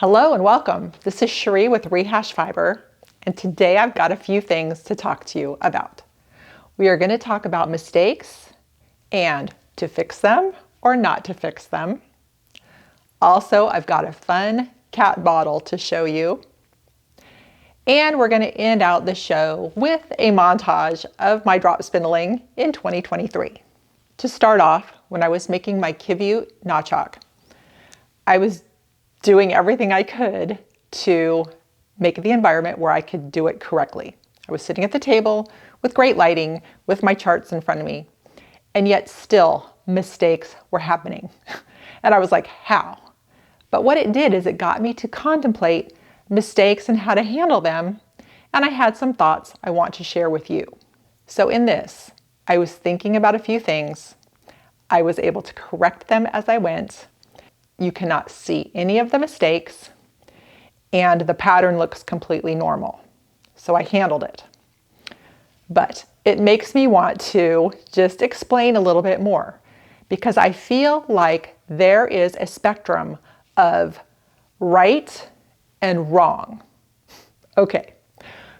Hello and welcome. This is Cherie with Rehashfiber, and today I've got a few things to talk to you about. We are going to talk about mistakes and to fix them or not to fix them. Also, I've got a fun cat bottle to show you. And we're going to end out the show with a montage of my drop spindling in 2023. To start off, when I was making my Kivyu knotchock, I was doing everything I could to make the environment where I could do it correctly. I was sitting at the table with great lighting, with my charts in front of me, and yet still mistakes were happening. And I was like, how? But what it did is it got me to contemplate mistakes and how to handle them, and I had some thoughts I want to share with you. So in this, I was thinking about a few things. I was able to correct them as I went. You cannot see any of the mistakes, and the pattern looks completely normal. So I handled it. But it makes me want to just explain a little bit more, because I feel like there is a spectrum of right and wrong. Okay,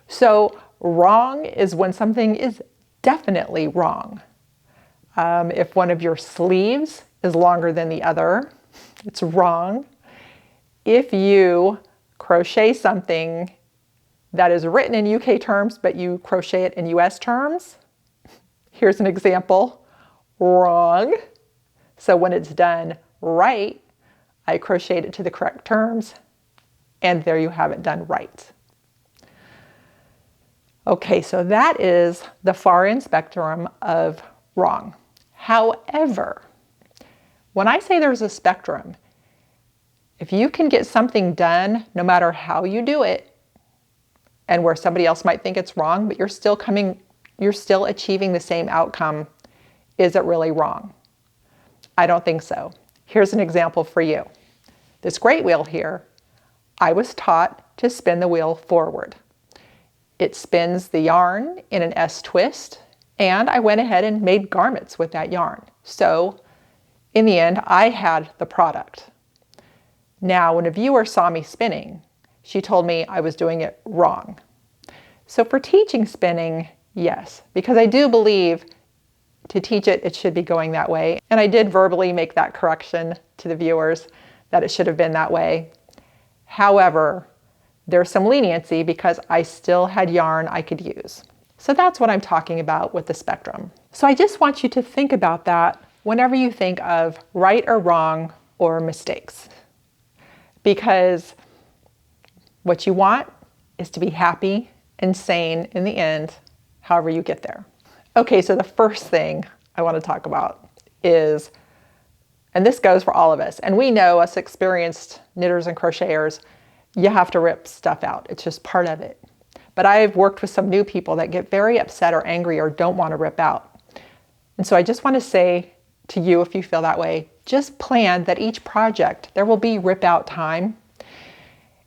so wrong is when something is definitely wrong. If one of your sleeves is longer than the other, it's wrong. If you crochet something that is written in UK terms, but you crochet it in US terms, here's an example, wrong. So when it's done right, I crocheted it to the correct terms, and there you have it done right. Okay, so that is the far end spectrum of wrong. However, when I say there's a spectrum, if you can get something done, no matter how you do it, and where somebody else might think it's wrong, but you're still achieving the same outcome, is it really wrong? I don't think so. Here's an example for you. This great wheel here, I was taught to spin the wheel forward. It spins the yarn in an S twist, and I went ahead and made garments with that yarn. So in the end, I had the product. Now, when a viewer saw me spinning, she told me I was doing it wrong. So for teaching spinning, yes, because I do believe to teach it, it should be going that way. And I did verbally make that correction to the viewers that it should have been that way. However, there's some leniency because I still had yarn I could use. So that's what I'm talking about with the spectrum. So I just want you to think about that whenever you think of right or wrong or mistakes. Because what you want is to be happy and sane in the end, however you get there. Okay, so the first thing I want to talk about is, and this goes for all of us, and we know, us experienced knitters and crocheters, you have to rip stuff out. It's just part of it. But I've worked with some new people that get very upset or angry or don't want to rip out. And so I just want to say to you, if you feel that way, just plan that each project, there will be rip out time,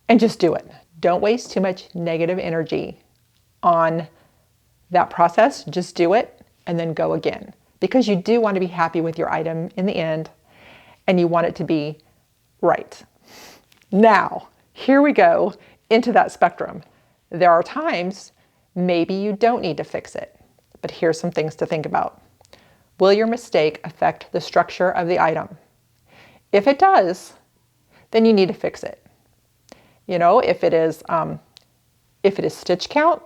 and just do it. Don't waste too much negative energy on that process. Just do it and then go again, because you do want to be happy with your item in the end, and you want it to be right. Now, here we go into that spectrum. There are times maybe you don't need to fix it, but here's some things to think about. Will your mistake affect the structure of the item? If it does, then you need to fix it. You know, if it is stitch count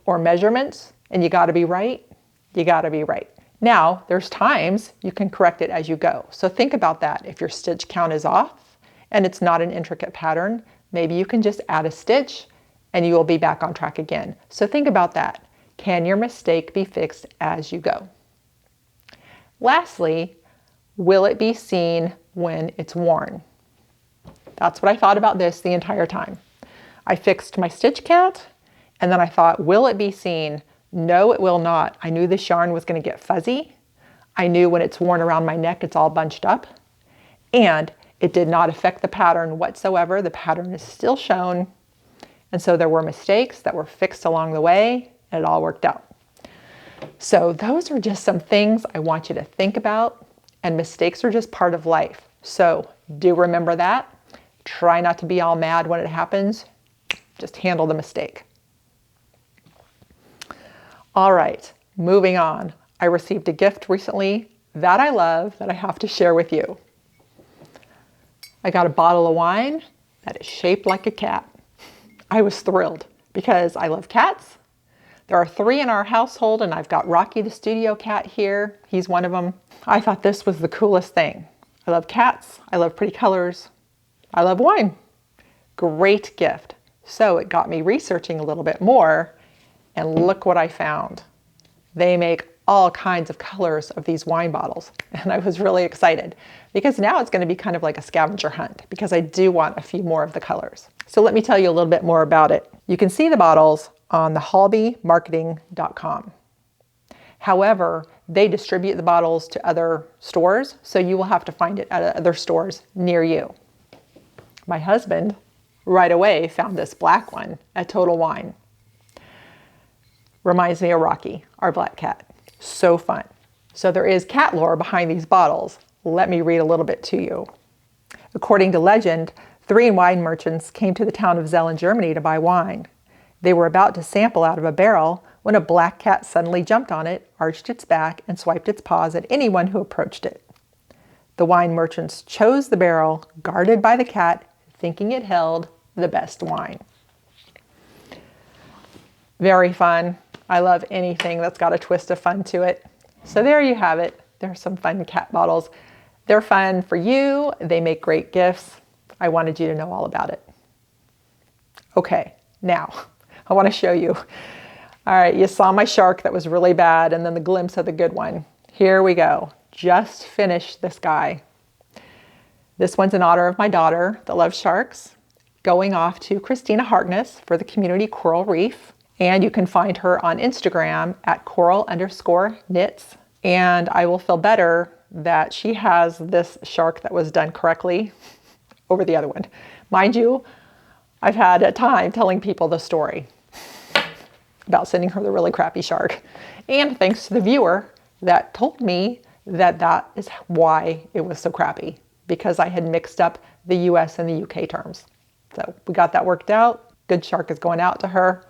or measurements, and you gotta be right, you gotta be right. Now, there's times you can correct it as you go. So think about that. If your stitch count is off and it's not an intricate pattern, maybe you can just add a stitch and you will be back on track again. So think about that. Can your mistake be fixed as you go? Lastly, will it be seen when it's worn? That's what I thought about this the entire time. I fixed my stitch count, and then I thought, will it be seen? No, it will not. I knew this yarn was going to get fuzzy. I knew when it's worn around my neck, it's all bunched up. And it did not affect the pattern whatsoever. The pattern is still shown. And so there were mistakes that were fixed along the way, and it all worked out. So those are just some things I want you to think about, and mistakes are just part of life. So do remember that. Try not to be all mad when it happens. Just handle the mistake. All right, moving on. I received a gift recently that I love that I have to share with you. I got a bottle of wine that is shaped like a cat. I was thrilled because I love cats. There are 3 in our household, and I've got Rocky the studio cat here. He's one of them. I thought this was the coolest thing. I love cats. I love pretty colors. I love wine. Great gift. So it got me researching a little bit more, and look what I found. They make all kinds of colors of these wine bottles, and I was really excited because now it's going to be kind of like a scavenger hunt because I do want a few more of the colors. So let me tell you a little bit more about it. You can see the bottles on the hobbymarketing.com. However, they distribute the bottles to other stores, so you will have to find it at other stores near you. My husband right away found this black one at Total Wine. Reminds me of Rocky, our black cat. So fun. So there is cat lore behind these bottles. Let me read a little bit to you. According to legend, 3 wine merchants came to the town of Zell in Germany to buy wine. They were about to sample out of a barrel when a black cat suddenly jumped on it, arched its back, and swiped its paws at anyone who approached it. The wine merchants chose the barrel guarded by the cat, thinking it held the best wine. Very fun. I love anything that's got a twist of fun to it. So there you have it. There's some fun cat bottles. They're fun for you. They make great gifts. I wanted you to know all about it. Okay, now I want to show you. All right, you saw my shark that was really bad and then the glimpse of the good one. Here we go. Just finished this guy. This one's in honor of my daughter that loves sharks, going off to Christina Harkness for the Community Coral Reef. And you can find her on Instagram at coral_knits. And I will feel better that she has this shark that was done correctly over the other one. Mind you, I've had a time telling people the story about sending her the really crappy shark. And thanks to the viewer that told me that that is why it was so crappy, because I had mixed up the US and the UK terms. So we got that worked out. Good shark is going out to her.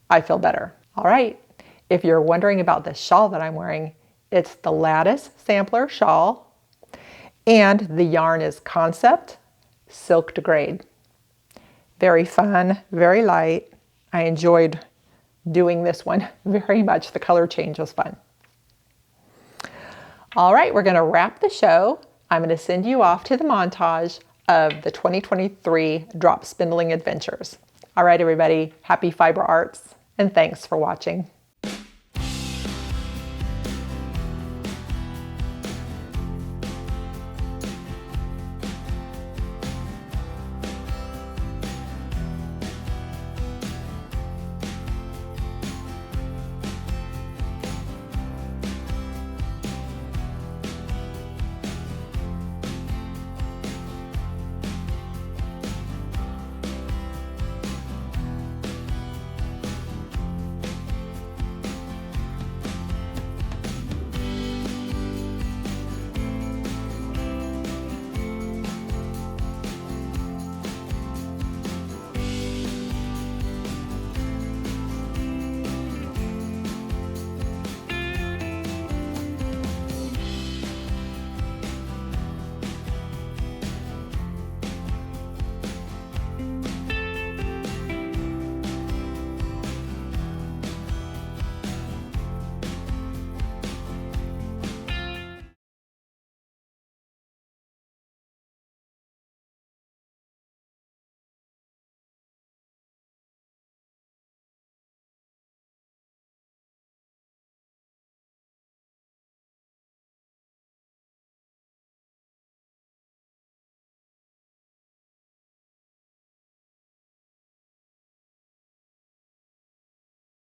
I feel better. All right. If you're wondering about this shawl that I'm wearing, it's the Lattice Sampler shawl, and the yarn is Concept Silk Degrade. Very fun, very light. I enjoyed doing this one very much. The color change was fun. All right, we're going to wrap the show. I'm going to send you off to the montage of the 2023 Drop Spindling Adventures. All right, everybody, happy fiber arts, and thanks for watching.